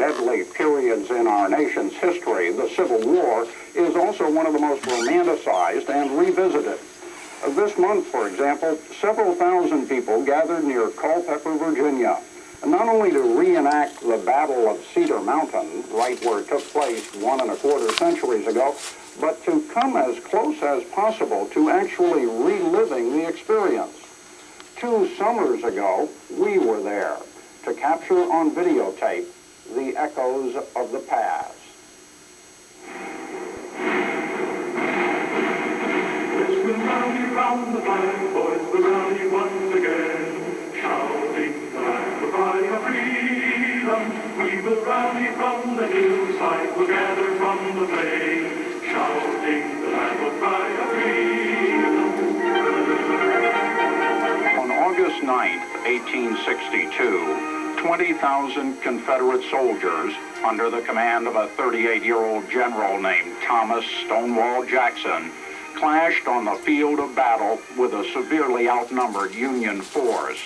deadly periods in our nation's history, the Civil War is also one of the most romanticized and revisited. This month, for example, several thousand people gathered near Culpeper, Virginia, not only to reenact the Battle of Cedar Mountain, right where it took place 1¼ centuries ago, but to come as close as possible to actually reliving the experience. 2 summers ago, we were there to capture on videotape the echoes of the past. Let's go round, round the flag, boys, we're rally once again, shouting the battle cry of freedom. We will rally from the hillside, we'll gather from the plain, shouting the battle cry of freedom. On August 9th, 1862, 20,000 Confederate soldiers, under the command of a 38-year-old general named Thomas Stonewall Jackson, clashed on the field of battle with a severely outnumbered Union force,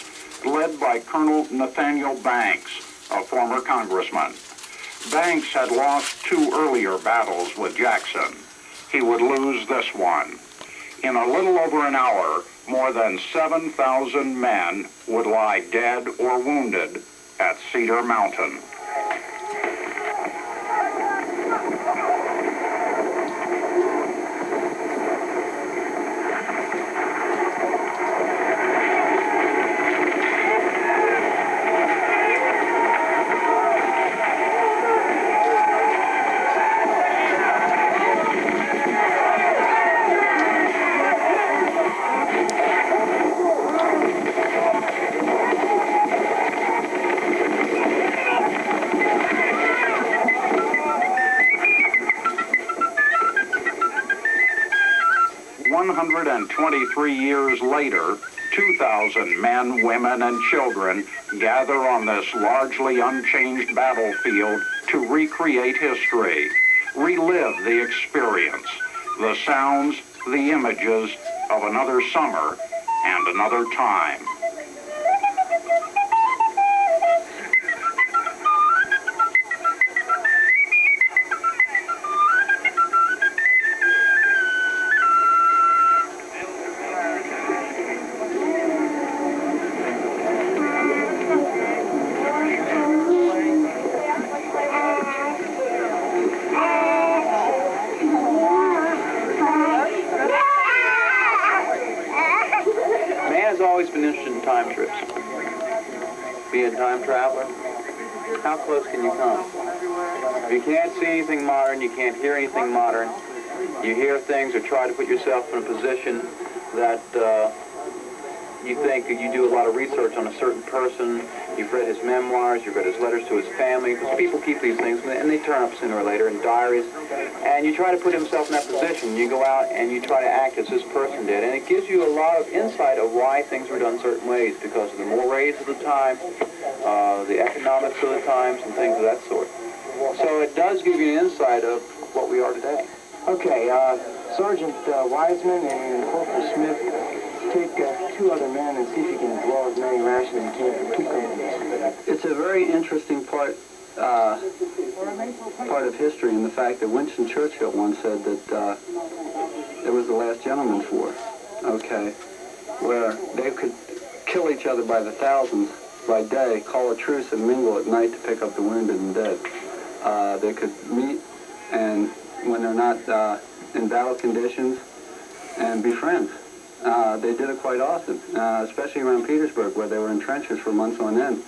led by Colonel Nathaniel Banks, a former congressman. Banks had lost 2 earlier battles with Jackson. He would lose this one. In a little over an hour, more than 7,000 men would lie dead or wounded at Cedar Mountain. And 23 years later, 2,000 men, women, and children gather on this largely unchanged battlefield to recreate history, relive the experience, the sounds, the images of another summer and another time. Time trips. Be a time traveler. How close can you come? If you can't see anything modern, you can't hear anything modern, you hear things or try to put yourself in a position that you think you do a lot of research on a certain person, you've read his memoirs, you've read his letters to his family, because people keep these things and they turn up sooner or later in diaries, and you try to put himself in that position. You go out and you try to act as this person did, and it gives you a lot of insight of why things were done certain ways, because of the mores of the time, the economics of the times, and things of that sort. So it does give you an insight of what we are today. Okay, Sergeant Wiseman and Corporal Smith, take 2 other men and see if you can draw as many rations as you can for 2 companies. It's a very interesting part of history in the fact that Winston Churchill once said that it was the last gentleman's war, okay, where they could kill each other by the thousands by day, call a truce and mingle at night to pick up the wounded and dead. They could meet and when they're not in battle conditions and be friends. They did it quite often, especially around Petersburg, where they were in trenches for months on end.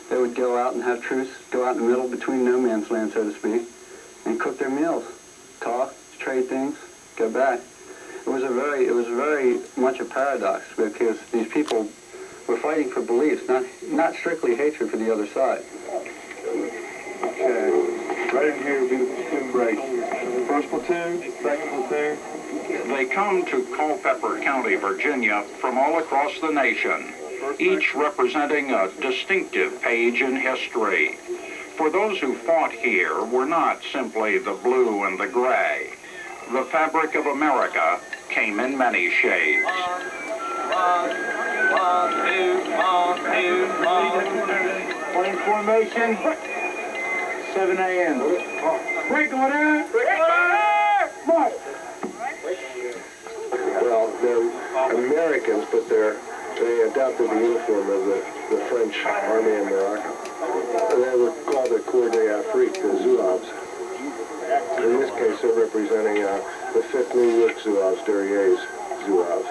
They would go out and have truce, go out in the middle between no man's land, so to speak, and cook their meals, talk, trade things, go back. It was very much a paradox, because these people were fighting for beliefs, not strictly hatred for the other side. Okay, right in here will be the platoon break. First platoon, second platoon. They come to Culpeper County, Virginia, from all across the nation, each representing a distinctive page in history. For those who fought here were not simply the blue and the gray. The fabric of America came in many shades. Point formation. 7 a.m. Break order! Break order! March! Well, they're Americans, but they adopted the uniform of the French army in Morocco. They were called the Corps d'Afrique, the Zouaves. In this case, they're representing the 5th New York Zouaves, Derrier's Zouaves.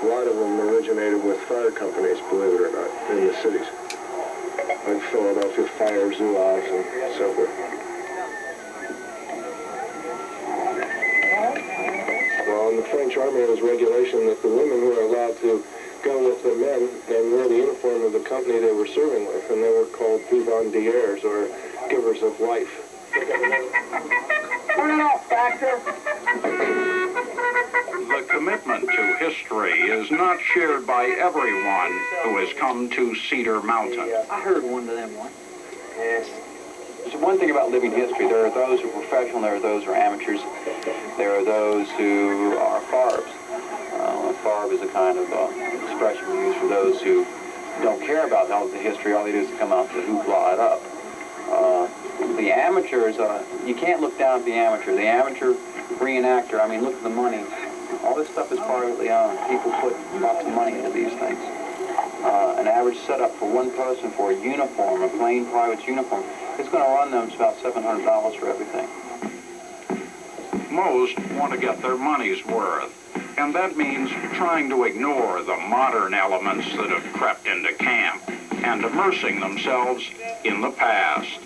A lot of them originated with fire companies, believe it or not, in the cities. Like Philadelphia Fire Zouaves and so forth. Well, in the French army, there was regulation that the women were allowed to go with the men and wear the uniform of the company they were serving with, and they were called vivandières, or givers of life. Turn it off, Baxter! The commitment to history is not shared by everyone who has come to Cedar Mountain. I heard one of them once. Yes. There's one thing about living history. There are those who are professional, there are those who are amateurs, there are those who are farbs. A farb is a kind of expression we use for those who don't care about the history. All they do is come out to hoopla it up. The amateurs, you can't look down at the amateur. The amateur reenactor, I mean, look at the money. All this stuff is privately owned. People put lots of money into these things. An average setup for one person for a uniform, a plain private uniform, is going to run them about $700 for everything. Most want to get their money's worth, and that means trying to ignore the modern elements that have crept into camp and immersing themselves in the past.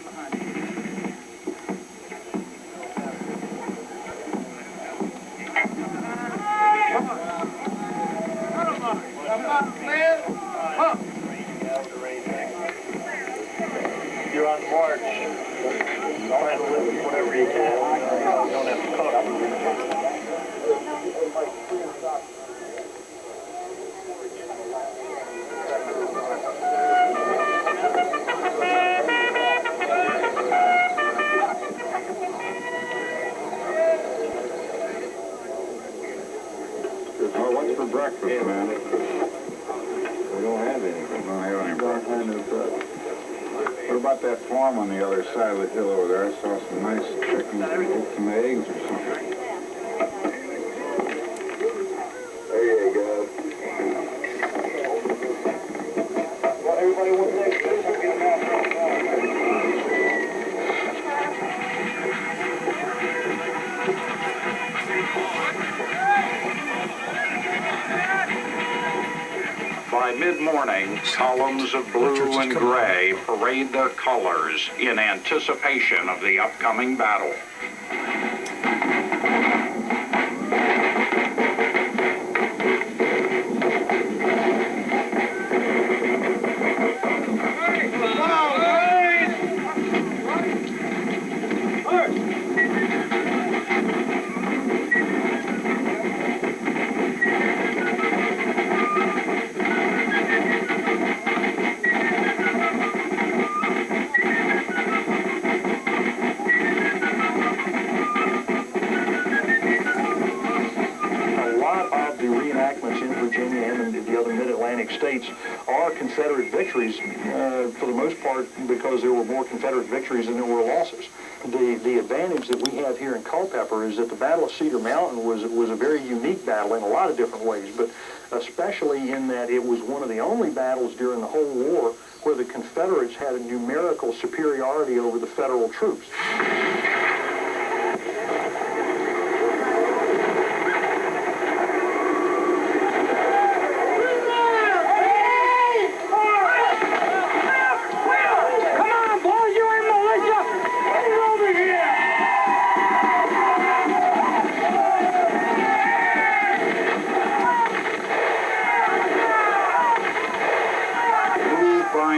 You're on march. Try to live whatever you can. You don't have to cook. 'cause what's for breakfast, man? We don't have any. We don't have any breakfast. What about that farm on the other side of the hill over there? I saw some nice chickens and some eggs or something. There you go. Well, everybody wants that fish, we'll get them out. By mid-morning, columns of blue and gray parade their colors in anticipation of the upcoming battle. States are Confederate victories for the most part because there were more Confederate victories than there were losses. The advantage that we have here in Culpeper is that the Battle of Cedar Mountain was a very unique battle in a lot of different ways, but especially in that it was one of the only battles during the whole war where the Confederates had a numerical superiority over the Federal troops.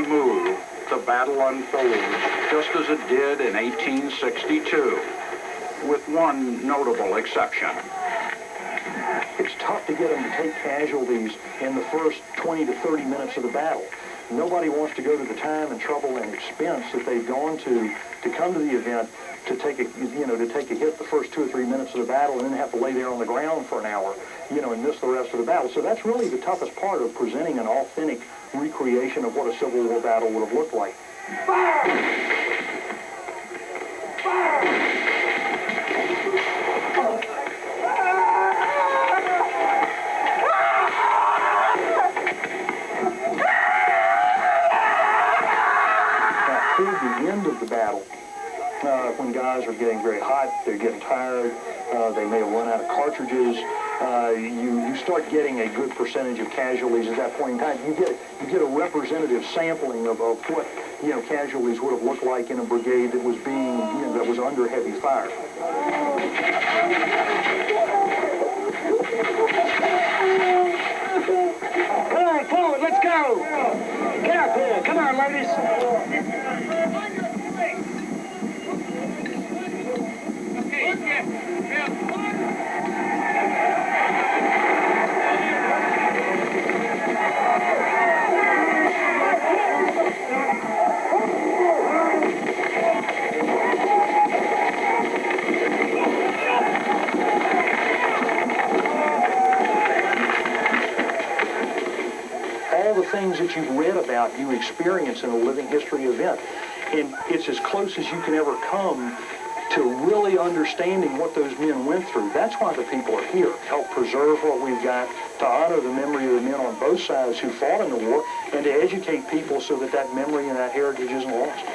Move, the battle unfolds just as it did in 1862, with one notable exception. It's tough to get them to take casualties in the first 20 to 30 minutes of the battle. Nobody wants to go to the time and trouble and expense that they've gone to come to the event to take a hit the first 2 or 3 minutes of the battle and then have to lay there on the ground for an hour, and miss the rest of the battle. So that's really the toughest part of presenting an authentic recreation of what a Civil War battle would have looked like. battle, when guys are getting very hot, they're getting tired, they may have run out of cartridges, you start getting a good percentage of casualties at that point in time. You get a representative sampling of what casualties would have looked like in a brigade that was being that was under heavy fire. Come on, forward, let's go! Get up here, come on, ladies! All the things that you've read about, you experience in a living history event. And it's as close as you can ever come to really understanding what those men went through. That's why the people are here, to help preserve what we've got, to honor the memory of the men on both sides who fought in the war, and to educate people so that that memory and that heritage isn't lost.